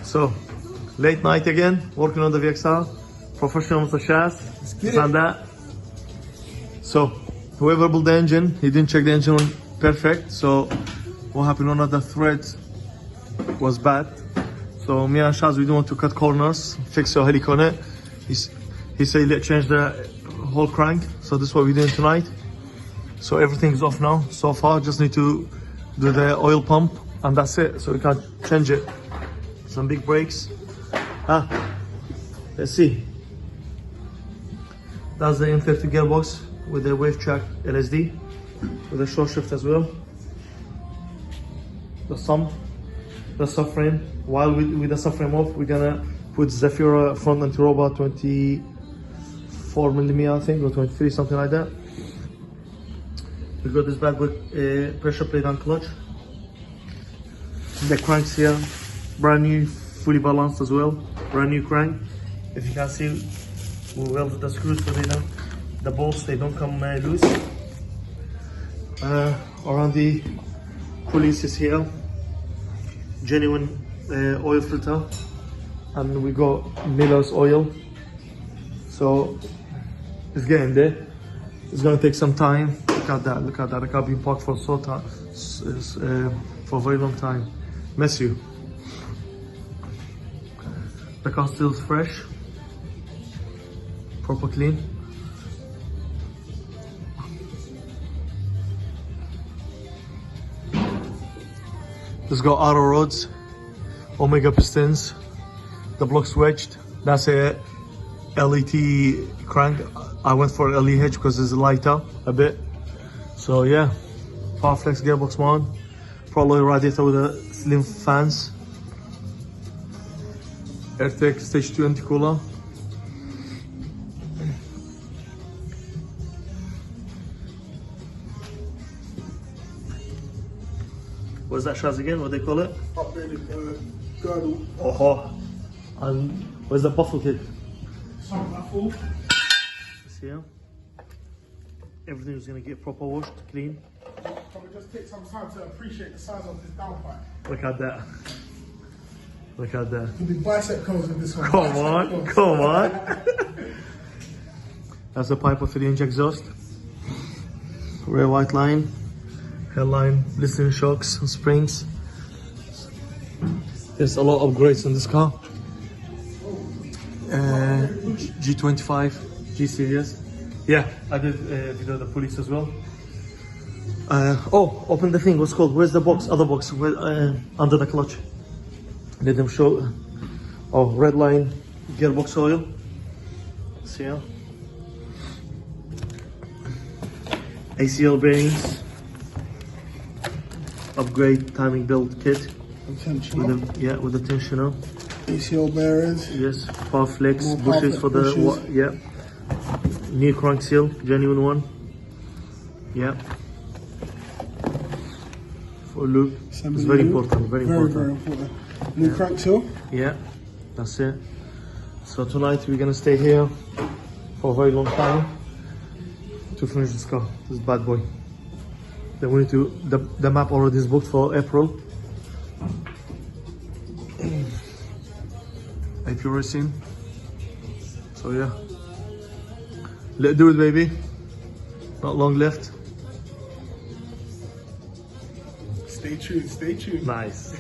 So, late night again, working on the VXR. Professional motocross. And that. So, whoever built the engine, he didn't check the engine perfect. So, what happened on the thread was bad. So, me and Shaz, we didn't want to cut corners, fix the helic on it. He said, let's change the whole crank. So, this is what we're doing tonight. So, everything's off now. So far, just need to do the oil pump, and that's it. So, we can change it. Some big brakes. Let's see. That's the M30 gearbox with the wave track LSD, with a short shift as well. The subframe. While with the subframe off, we're gonna put Zafira front anti-robot 24mm, I think, or 23, something like that. We got this bad boy pressure plate and clutch. The cranks here, brand new, fully balanced as well. Brand new crank. If you can see, we welded the screws so the bolts, they don't come loose. Around the pulleys is here, genuine oil filter, and we got Miller's oil. So it's getting there. It's gonna take some time. Look at that! Look at that! The car been parked for for a very long time. Miss you. The car still fresh, proper clean. It's got arrow rods, Omega pistons, the block's wedged. That's a LET crank. I went for LEH because it's lighter a bit. So yeah, power flex gearbox mount, probably radiator with the slim fans, AirTech stage 2 anti-cooler. What's that, Shaz, again? What do they call it? Upgraded girdle. Oh, and where's the buffle kit? Some baffle. See here? Everything's gonna get proper washed, clean. Can we just take some time to appreciate the size of this downpipe? Look at that. Look at that. Could be bicep curls with this one. Come on, come on. That's the pipe of the 3-inch exhaust. Rear white line. Headline, listening shocks and springs. There's a lot of upgrades on this car. G25, G series. Yeah, I did video of the police as well. Oh, open the thing. What's called? Where's the box? Other box. Where, under the clutch. Let them show. Oh, red line gearbox oil. See here. ACL bearings. Upgrade timing belt kit. Intentional. With the tensioner. ACL bearings. Yes, power flex More bushes for the bushes. yeah. New crank seal, genuine one. Yeah. For loop. It's very important. Very important. New crank seal. Yeah, that's it. So tonight we're gonna stay here for a very long time to finish this car, this bad boy. Then we need to, the map already is booked for April. April racing. So yeah. Let's do it, baby. Not long left. Stay tuned, stay tuned. Nice.